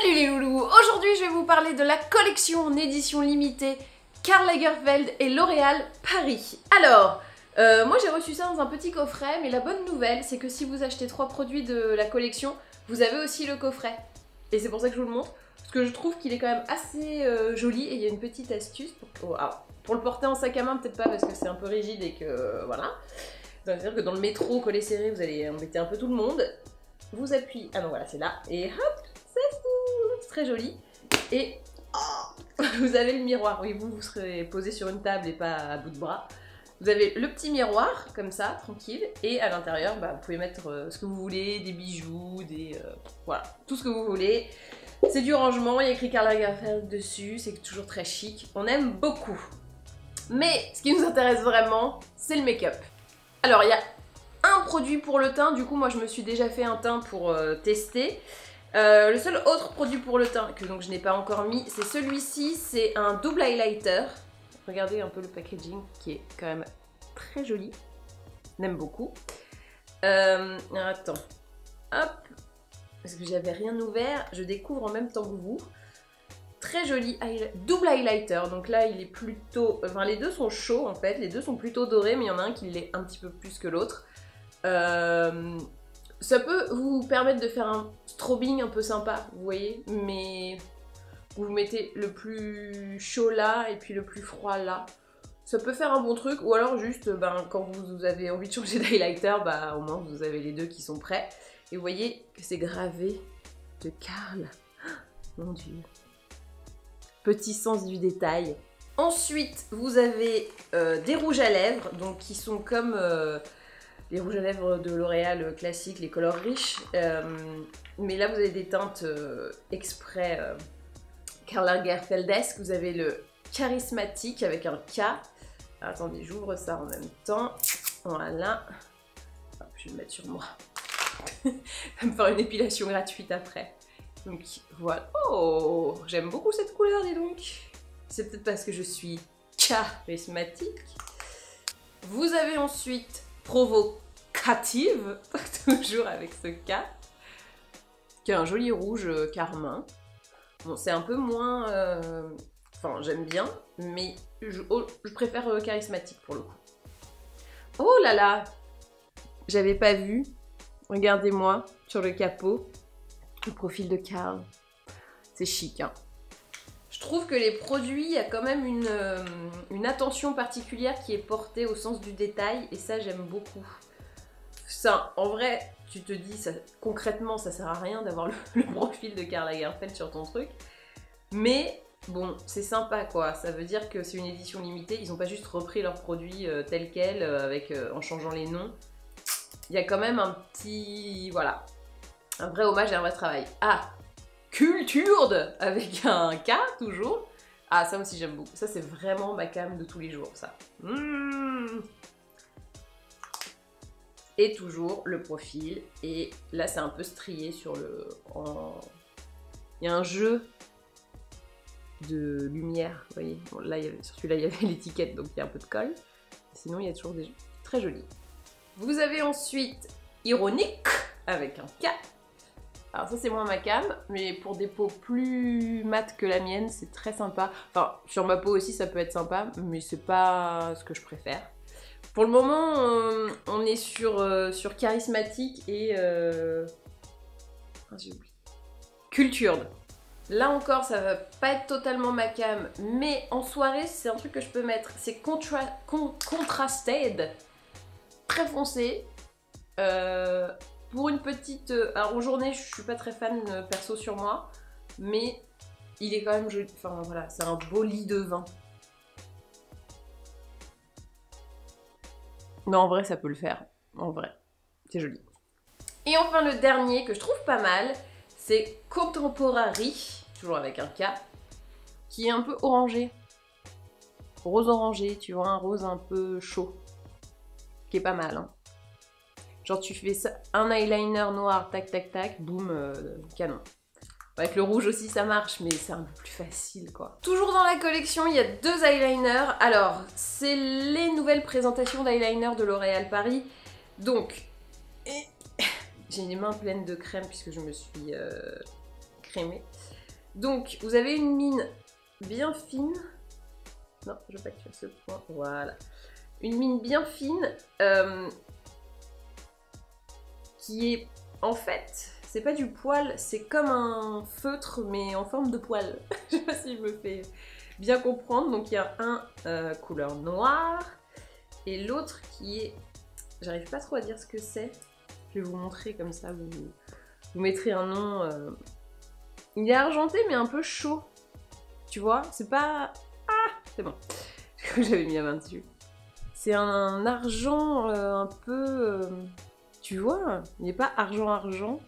Salut les loulous! Aujourd'hui je vais vous parler de la collection en édition limitée Karl Lagerfeld et L'Oréal Paris. Alors, moi j'ai reçu ça dans un petit coffret, mais la bonne nouvelle c'est que si vous achetez 3 produits de la collection, vous avez aussi le coffret. Et c'est pour ça que je vous le montre, parce que je trouve qu'il est quand même assez joli et il y a une petite astuce pour le porter en sac à main, peut-être pas parce que c'est un peu rigide et que voilà. C'est-à-dire que dans le métro, collé serré, vous allez embêter un peu tout le monde. Vous appuyez, ah non voilà c'est là, et hop, c'est très joli. Et vous avez le miroir, oui vous serez posé sur une table et pas à bout de bras. Vous avez le petit miroir, comme ça, tranquille, et à l'intérieur, vous pouvez mettre ce que vous voulez, des bijoux, voilà, tout ce que vous voulez. C'est du rangement, il y a écrit Karl Lagerfeld dessus, c'est toujours très chic, on aime beaucoup. Mais ce qui nous intéresse vraiment, c'est le make-up. Alors il y a un produit pour le teint, du coup moi je me suis déjà fait un teint pour tester. Le seul autre produit pour le teint que donc je n'ai pas encore mis, c'est celui-ci, c'est un double highlighter. Regardez un peu le packaging qui est quand même très joli, on aime beaucoup. Attends, hop, parce que j'avais rien ouvert, je découvre en même temps que vous. Très joli double highlighter, donc là il est plutôt, enfin les deux sont chauds en fait, les deux sont plutôt dorés, mais il y en a un qui l'est un petit peu plus que l'autre. Ça peut vous permettre de faire un strobing un peu sympa, vous voyez, mais vous mettez le plus chaud là et puis le plus froid là. Ça peut faire un bon truc, ou alors juste quand vous avez envie de changer d'highlighter, au moins vous avez les deux qui sont prêts. Et vous voyez que c'est gravé de Karl. Mon dieu. Petit sens du détail. Ensuite, vous avez des rouges à lèvres, donc qui sont comme les rouges à lèvres de L'Oréal classiques, les colors riches. Mais là, vous avez des teintes exprès Karl Lagerfeldesque. Vous avez le charismatique avec un K. Alors, attendez, j'ouvre ça en même temps. Voilà. Hop, je vais le mettre sur moi. Je vais me faire une épilation gratuite après. Donc voilà. Oh, j'aime beaucoup cette couleur, dis donc. C'est peut-être parce que je suis charismatique. Vous avez ensuite provocative, toujours avec ce K, qui est un joli rouge carmin. Bon, c'est un peu moins... Enfin, j'aime bien, mais je préfère charismatique pour le coup. Oh là là, j'avais pas vu. Regardez-moi sur le capot. Le profil de Karl, c'est chic, hein. Je trouve que les produits, il y a quand même une attention particulière qui est portée au sens du détail, et ça j'aime beaucoup. Ça, en vrai, tu te dis, ça, concrètement, ça sert à rien d'avoir le profil de Karl Lagerfeld sur ton truc, mais bon, c'est sympa quoi, ça veut dire que c'est une édition limitée, ils n'ont pas juste repris leurs produits tels quels, en changeant les noms. Il y a quand même un petit, voilà, un vrai hommage et un vrai travail. Ah, Cultured avec un K toujours. Ah, ça aussi j'aime beaucoup. Ça c'est vraiment ma cam de tous les jours, ça. Et toujours le profil. Et là c'est un peu strié sur le... Il y a un jeu de lumière, vous voyez. Bon, là, sur celui-là il y avait l'étiquette, donc il y a un peu de colle. Sinon il y a toujours des jeux très jolis. Vous avez ensuite Ironique avec un K. Alors ça c'est moins ma cam, mais pour des peaux plus mates que la mienne, c'est très sympa. Enfin, sur ma peau aussi ça peut être sympa, mais c'est pas ce que je préfère. Pour le moment, on est sur charismatique et... j'ai oublié. Cultured. Là encore, ça va pas être totalement ma cam, mais en soirée, c'est un truc que je peux mettre. C'est contrasted, très foncé. Pour une petite... alors en journée, je suis pas très fan perso sur moi, mais il est quand même joli. Enfin voilà, c'est un beau lit de vin. Non, en vrai, ça peut le faire. En vrai, c'est joli. Et enfin, le dernier que je trouve pas mal, c'est Contemporary, toujours avec un K, qui est un peu orangé. Rose orangé, tu vois, un rose un peu chaud. Qui est pas mal, hein. Genre tu fais ça, un eyeliner noir, tac tac tac, boum, canon. Avec le rouge aussi ça marche, mais c'est un peu plus facile quoi. Toujours dans la collection, il y a 2 eyeliners. Alors, c'est les nouvelles présentations d'eyeliner de L'Oréal Paris. Donc, j'ai les mains pleines de crème puisque je me suis crémée. Donc, vous avez une mine bien fine. Non, je veux pas que tu fasses ce point. Voilà. Une mine bien fine qui est, en fait, c'est pas du poil, c'est comme un feutre, mais en forme de poil. Je sais pas si je me fais bien comprendre. Donc, il y a un couleur noire et l'autre qui est... J'arrive pas trop à dire ce que c'est. Je vais vous montrer comme ça, vous mettrez un nom. Il est argenté mais un peu chaud. Tu vois, c'est pas... Ah, c'est bon. J'avais mis la main dessus. C'est un argent un peu... tu vois, il n'est pas argent-argent.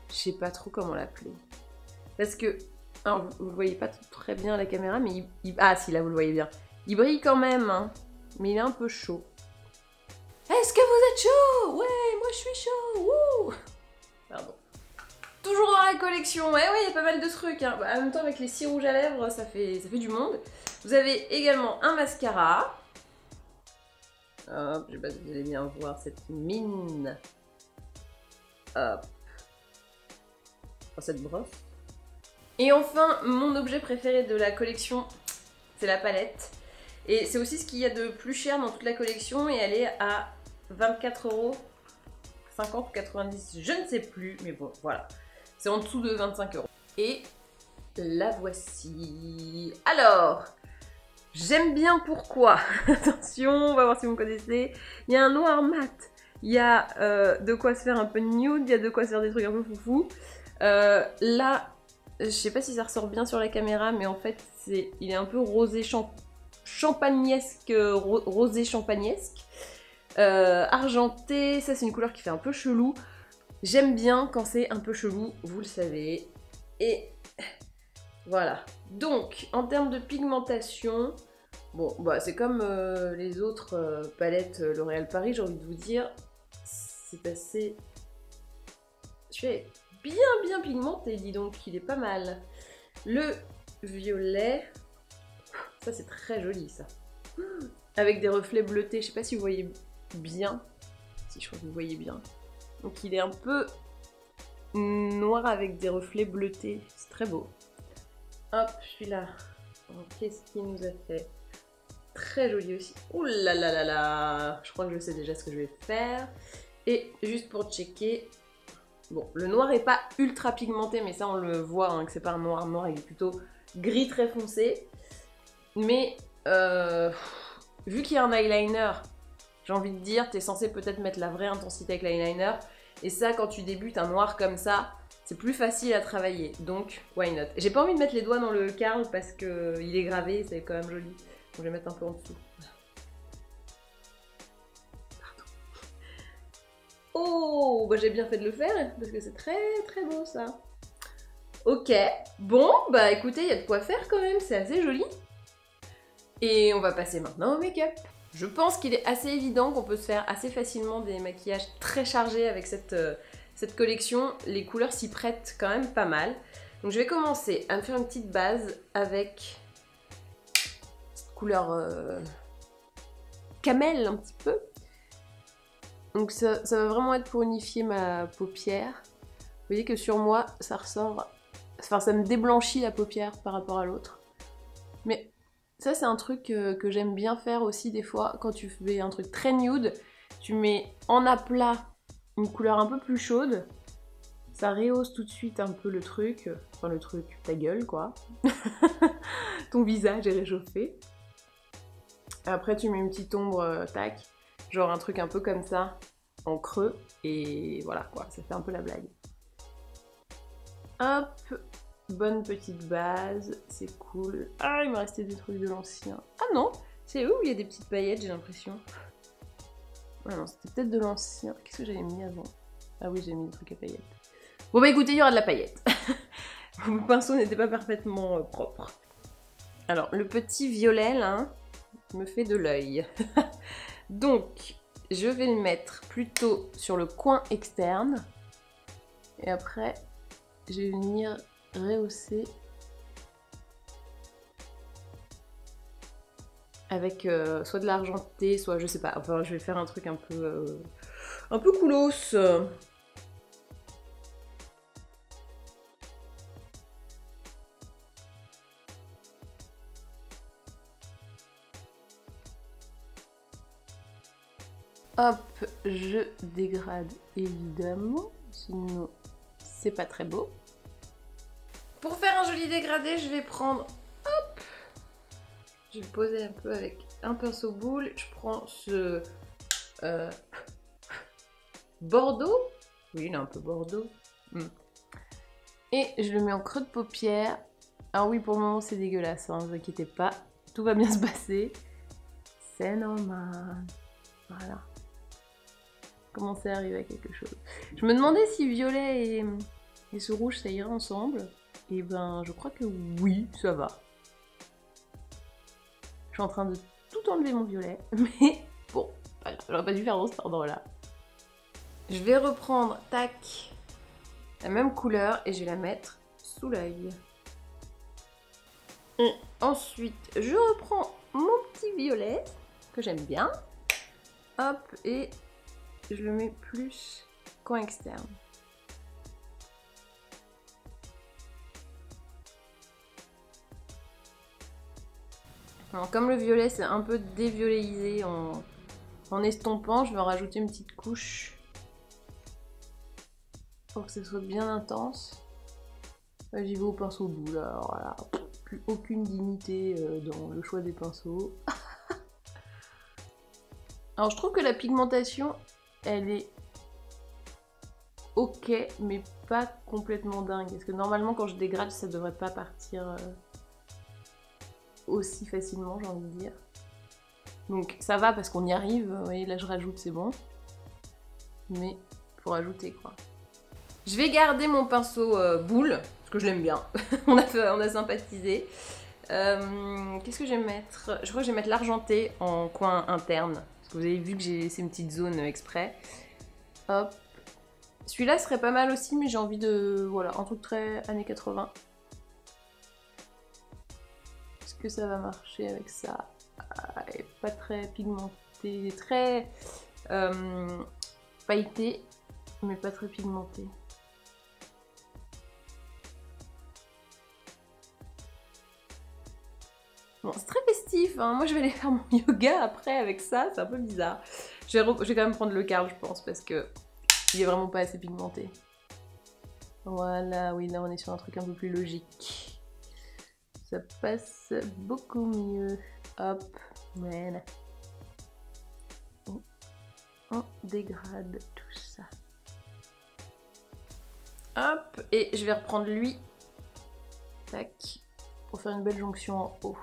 Je sais pas trop comment l'appeler. Parce que... Alors, vous le voyez pas très bien à la caméra, mais ah si, là vous le voyez bien. Il brille quand même, hein, mais il est un peu chaud. Est-ce que vous êtes chaud? Ouais, moi je suis chaud. Wouh. Pardon. Toujours dans la collection. Ouais, il y a pas mal de trucs. Hein. En même temps, avec les cils rouges à lèvres, ça fait du monde. Vous avez également un mascara. Hop, je sais pas si vous allez bien voir cette mine. Hop. Cette brosse. Et enfin, mon objet préféré de la collection, c'est la palette. Et c'est aussi ce qu'il y a de plus cher dans toute la collection. Et elle est à 24,50 € ou 90, je ne sais plus. Mais bon, voilà. C'est en dessous de 25 €. Et la voici. Alors, j'aime bien pourquoi. Attention, on va voir si vous me connaissez. Il y a un noir mat. Il y a de quoi se faire un peu nude. Il y a de quoi se faire des trucs un peu foufou. Là, je sais pas si ça ressort bien sur la caméra, mais en fait, il est un peu rosé champagnesque, rosé champagnesque. Argenté, ça c'est une couleur qui fait un peu chelou. J'aime bien quand c'est un peu chelou, vous le savez. Et voilà. Donc, en termes de pigmentation, bon, bah, c'est comme les autres palettes L'Oréal Paris, j'ai envie de vous dire. C'est assez... Je suis bien pigmenté, dis donc, il est pas mal. Le violet, ça c'est très joli ça. Avec des reflets bleutés, je sais pas si vous voyez bien. Si, je crois que vous voyez bien. Donc il est un peu noir avec des reflets bleutés, c'est très beau. Hop, celui-là. Qu'est-ce qu'il nous a fait? Très joli aussi. Ouh là là là là. Je crois que je sais déjà ce que je vais faire. Et juste pour checker, bon, le noir est pas ultra pigmenté, mais ça on le voit, hein, que c'est pas un noir, il est plutôt gris très foncé. Mais vu qu'il y a un eyeliner, j'ai envie de dire, t'es censé peut-être mettre la vraie intensité avec l'eyeliner. Et ça, quand tu débutes un noir comme ça, c'est plus facile à travailler. Donc, why not? J'ai pas envie de mettre les doigts dans le Carl parce qu'il est gravé, c'est quand même joli. Donc je vais mettre un peu en dessous. Oh, bah j'ai bien fait de le faire parce que c'est très beau ça. Ok, bon, bah écoutez, il y a de quoi faire quand même, c'est assez joli. Et on va passer maintenant au make-up. Je pense qu'il est assez évident qu'on peut se faire assez facilement des maquillages très chargés avec cette collection. Les couleurs s'y prêtent quand même pas mal. Donc je vais commencer à me faire une petite base avec cette couleur camel un petit peu. Donc ça va vraiment être pour unifier ma paupière. Vous voyez que sur moi, ça ressort... Enfin, ça me déblanchit la paupière par rapport à l'autre. Mais ça, c'est un truc que j'aime bien faire aussi des fois. Quand tu fais un truc très nude, tu mets en aplat une couleur un peu plus chaude. Ça rehausse tout de suite un peu le truc. Enfin, le truc, ta gueule, quoi. Ton visage est réchauffé. Après, tu mets une petite ombre, tac. Genre un truc un peu comme ça, en creux, et voilà quoi, ça fait un peu la blague. Hop, bonne petite base, c'est cool. Ah, il me restait des trucs de l'ancien. Ah non, c'est où il y a des petites paillettes, j'ai l'impression. Ah non, c'était peut-être de l'ancien. Qu'est-ce que j'avais mis avant? Ah oui, j'ai mis des trucs à paillettes. Bon bah écoutez, il y aura de la paillette. Mon pinceau n'était pas parfaitement propre. Alors, le petit violet, là, me fait de l'œil. Donc, je vais le mettre plutôt sur le coin externe. Et après, je vais venir rehausser avec soit de l'argenté, soit je sais pas. Enfin, je vais faire un truc un peu coolos. Hop, je dégrade évidemment, sinon c'est pas très beau. Pour faire un joli dégradé, je vais prendre, hop, je vais poser un peu avec un pinceau boule. Je prends ce bordeaux, oui il est un peu bordeaux, et je le mets en creux de paupière. Alors oui, pour le moment c'est dégueulasse, hein, ne vous inquiétez pas, tout va bien se passer, c'est normal. Voilà. Commencer à arriver à quelque chose. Je me demandais si violet et ce rouge ça irait ensemble. Et ben je crois que oui, ça va. Je suis en train de tout enlever mon violet, mais bon, pas grave, j'aurais pas dû faire dans cet ordre-là. Je vais reprendre, tac, la même couleur et je vais la mettre sous l'œil. Et ensuite, je reprends mon petit violet, que j'aime bien. Hop, et je le mets plus coin externe. Alors, comme le violet c'est un peu dévioléisé en estompant, je vais en rajouter une petite couche pour que ce soit bien intense. J'y vais au pinceau boule, alors voilà, plus aucune dignité dans le choix des pinceaux. Alors je trouve que la pigmentation, elle est ok, mais pas complètement dingue. Parce que normalement quand je dégrade, ça devrait pas partir aussi facilement, j'ai envie de dire. Donc ça va parce qu'on y arrive, vous voyez, là je rajoute, c'est bon. Mais faut rajouter quoi. Je vais garder mon pinceau boule, parce que je l'aime bien. on a sympathisé. Qu'est-ce que je vais mettre? Je crois que je vais mettre l'argenté en coin interne. Parce que vous avez vu que j'ai laissé une petite zone exprès. Hop. Celui-là serait pas mal aussi, mais j'ai envie de... Voilà, un truc très années 80. Est-ce que ça va marcher avec ça? Pas très pigmenté, très pailleté, mais pas très pigmenté. Bon, c'est très festif, hein. Moi je vais aller faire mon yoga après avec ça, c'est un peu bizarre. Je vais quand même prendre le Karl, je pense, parce que il est vraiment pas assez pigmenté. Voilà, oui, là on est sur un truc un peu plus logique. Ça passe beaucoup mieux. Hop, voilà. On dégrade tout ça. Hop, et je vais reprendre lui. Tac, pour faire une belle jonction en haut.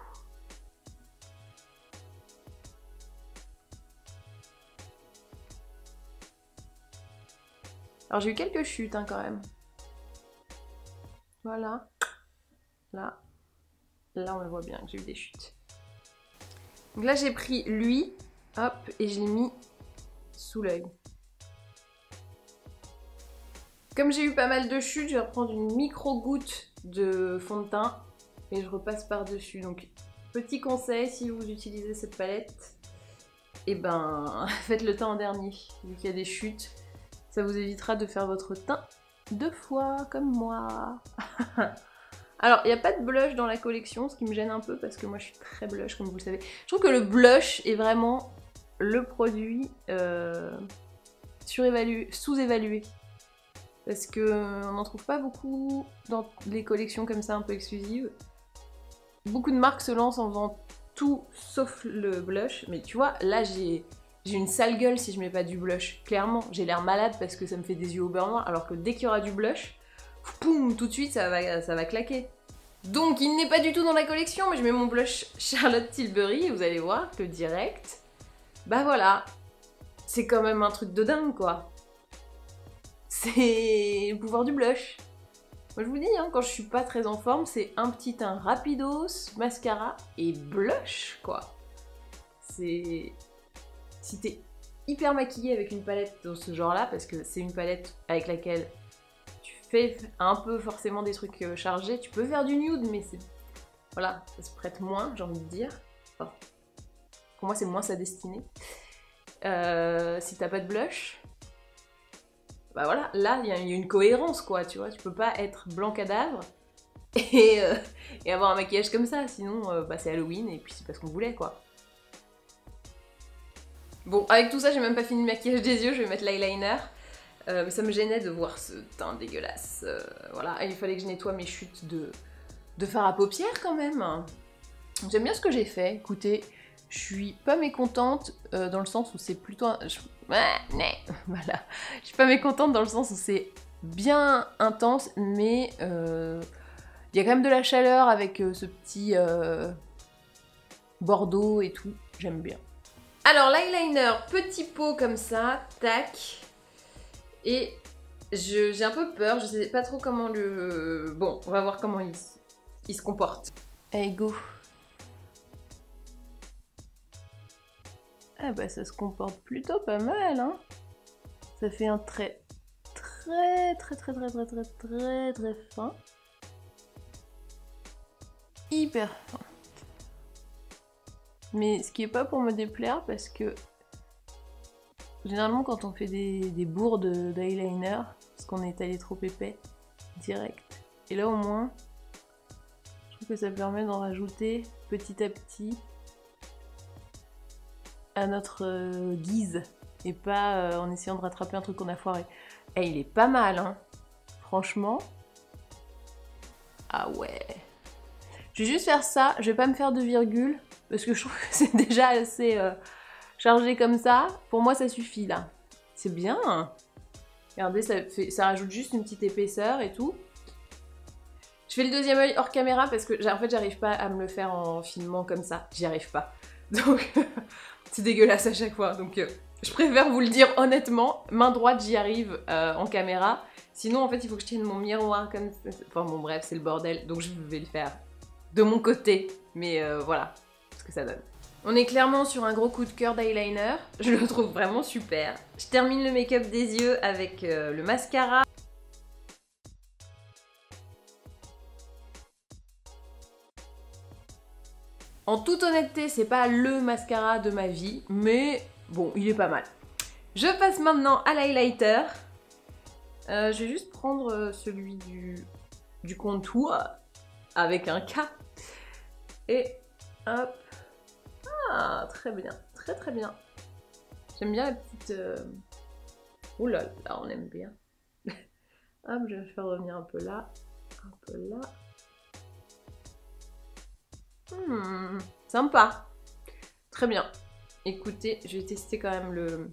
Alors j'ai eu quelques chutes hein, quand même. Voilà. Là. Là on le voit bien que j'ai eu des chutes. Donc là j'ai pris lui, hop, et je l'ai mis sous l'œil. Comme j'ai eu pas mal de chutes, je vais reprendre une micro goutte de fond de teint et je repasse par dessus. Donc petit conseil, si vous utilisez cette palette, et ben faites le teint en dernier, vu qu'il y a des chutes. Ça vous évitera de faire votre teint 2 fois, comme moi. Alors, il n'y a pas de blush dans la collection, ce qui me gêne un peu, parce que moi je suis très blush, comme vous le savez. Je trouve que le blush est vraiment le produit surévalué, sous-évalué. Parce qu'on n'en trouve pas beaucoup dans les collections comme ça, un peu exclusives. Beaucoup de marques se lancent en vendant tout sauf le blush, mais tu vois, là j'ai une sale gueule si je mets pas du blush. Clairement, j'ai l'air malade parce que ça me fait des yeux au beurre noir, alors que dès qu'il y aura du blush, poum, tout de suite ça va claquer. Donc il n'est pas du tout dans la collection, mais je mets mon blush Charlotte Tilbury et vous allez voir que direct, bah voilà, c'est quand même un truc de dingue quoi. C'est le pouvoir du blush. Moi je vous dis, hein, quand je suis pas très en forme, c'est un petit teint rapidos, mascara et blush quoi. C'est... Si t'es hyper maquillée avec une palette dans ce genre-là, parce que c'est une palette avec laquelle tu fais un peu forcément des trucs chargés, tu peux faire du nude, mais c'est... Voilà, ça se prête moins, j'ai envie de dire. Enfin, pour moi, c'est moins sa destinée. Si t'as pas de blush, bah voilà, là, il y a une cohérence, quoi, tu vois. Tu peux pas être blanc cadavre et avoir un maquillage comme ça, sinon, bah, c'est Halloween et puis c'est pas ce qu'on voulait, quoi. Bon, avec tout ça, j'ai même pas fini le maquillage des yeux, je vais mettre l'eyeliner. Mais ça me gênait de voir ce teint dégueulasse. Voilà, et il fallait que je nettoie mes chutes de fard à paupières quand même. J'aime bien ce que j'ai fait, écoutez, je suis pas mécontente dans le sens où c'est plutôt... Voilà, je suis pas mécontente dans le sens où c'est bien intense, mais il y a quand même de la chaleur avec ce petit bordeaux et tout, j'aime bien. Alors l'eyeliner, petit pot comme ça, tac, et j'ai un peu peur, je sais pas trop comment le... Bon, on va voir comment il se comporte. Allez, go. Ah bah ça se comporte plutôt pas mal, hein. Ça fait un trait très fin. Hyper fin. Mais ce qui est pas pour me déplaire parce que généralement quand on fait des bourdes d'eyeliner, parce qu'on est allé trop épais, direct. Et là au moins, je trouve que ça permet d'en rajouter petit à petit à notre guise et pas en essayant de rattraper un truc qu'on a foiré. Et il est pas mal, hein. Franchement. Ah ouais. Je vais juste faire ça, je vais pas me faire de virgule parce que je trouve que c'est déjà assez chargé comme ça. Pour moi ça suffit là. C'est bien. Regardez, ça rajoute juste une petite épaisseur et tout. Je fais le deuxième œil hors caméra parce que en fait j'arrive pas à me le faire en filmant comme ça. J'y arrive pas. Donc c'est dégueulasse à chaque fois. Donc je préfère vous le dire honnêtement. Main droite j'y arrive en caméra. Sinon en fait il faut que je tienne mon miroir comme ça. Enfin bon bref c'est le bordel. Donc je vais le faire de mon côté. Mais voilà ce que ça donne. On est clairement sur un gros coup de cœur d'eyeliner. Je le trouve vraiment super. Je termine le make-up des yeux avec le mascara. En toute honnêteté, c'est pas le mascara de ma vie, mais bon, il est pas mal. Je passe maintenant à l'highlighter. Je vais juste prendre celui du contour avec un K. Et hop. Ah, très bien, très bien. J'aime bien la petite... Ouh là là, on aime bien. Hop, je vais faire revenir un peu là, un peu là. Sympa. Très bien. Écoutez, je vais tester quand même le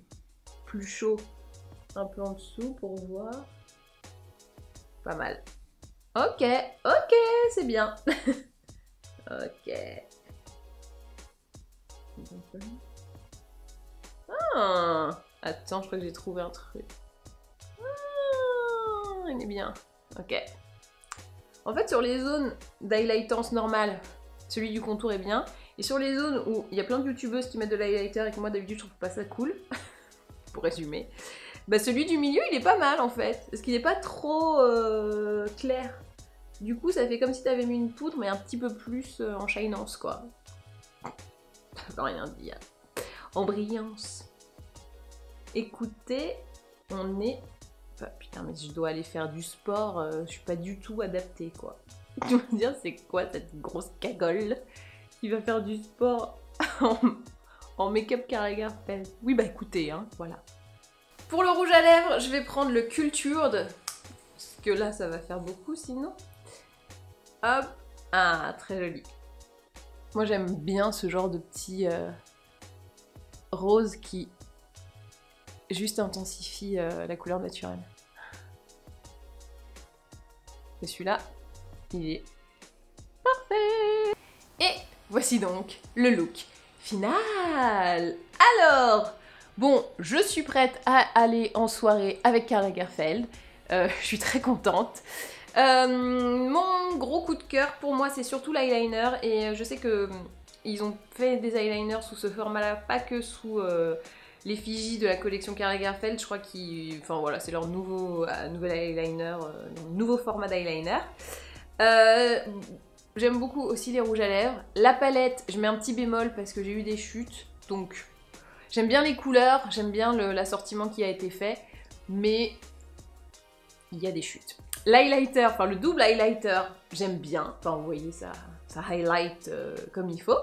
plus chaud un peu en dessous pour voir. Pas mal. Ok, c'est bien. Ok. Ah, attends, je crois que j'ai trouvé un truc. Ah, il est bien. Ok. En fait, sur les zones d'highlightance normale, celui du contour est bien. Et sur les zones où il y a plein de youtubeuses qui mettent de l'highlighter et que moi d'habitude je trouve pas ça cool, pour résumer, bah celui du milieu il est pas mal en fait. Parce qu'il est pas trop clair. Du coup ça fait comme si t'avais mis une poudre mais un petit peu plus en shinance quoi. Ça veut rien dire. En brillance. Écoutez, on est... Enfin, putain mais je dois aller faire du sport, je suis pas du tout adaptée quoi. Tu vas me dire c'est quoi cette grosse cagole qui va faire du sport en make-up Karl Lagerfeld? Oui bah écoutez, hein, voilà. Pour le rouge à lèvres, je vais prendre le Cultured, parce que là ça va faire beaucoup sinon. Hop, ah très joli. Moi j'aime bien ce genre de petit rose qui juste intensifie la couleur naturelle. Et celui-là, il est parfait. Et voici donc le look final. Alors, bon, je suis prête à aller en soirée avec Karl Lagerfeld. Je suis très contente. Mon gros coup de cœur pour moi, c'est surtout l'eyeliner. Et je sais que ils ont fait des eyeliners sous ce format-là, pas que sous l'effigie de la collection Karl Lagerfeld. Je crois qu'ils, enfin voilà, c'est leur nouvel eyeliner, nouveau format d'eyeliner. J'aime beaucoup aussi les rouges à lèvres. La palette, je mets un petit bémol parce que j'ai eu des chutes. Donc, j'aime bien les couleurs, j'aime bien l'assortiment qui a été fait. Mais il y a des chutes. L'highlighter, enfin le double highlighter, j'aime bien. Enfin, vous voyez, ça highlight comme il faut.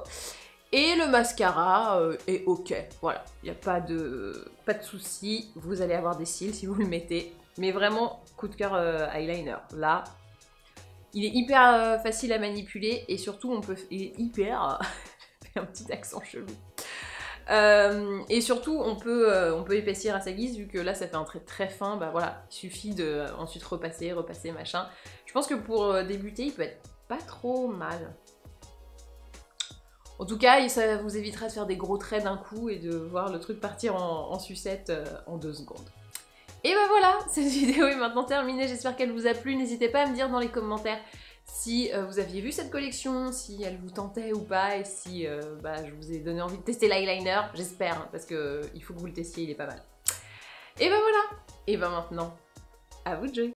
Et le mascara est ok, voilà, il n'y a pas de souci, vous allez avoir des cils si vous le mettez. Mais vraiment, coup de cœur eyeliner, là, il est hyper facile à manipuler et surtout il est hyper... un petit accent chelou. Et surtout, on peut épaissir à sa guise, vu que là ça fait un trait très fin, bah voilà, il suffit de ensuite repasser, machin. Je pense que pour débuter, il peut être pas trop mal. En tout cas, ça vous évitera de faire des gros traits d'un coup et de voir le truc partir en sucette en 2 secondes. Et bah voilà, cette vidéo est maintenant terminée, j'espère qu'elle vous a plu. N'hésitez pas à me dire dans les commentaires si vous aviez vu cette collection, si elle vous tentait ou pas, et si je vous ai donné envie de tester l'eyeliner, j'espère, hein, parce qu'il faut que vous le testiez, il est pas mal. Et bah voilà, et bah maintenant, à vous de jouer.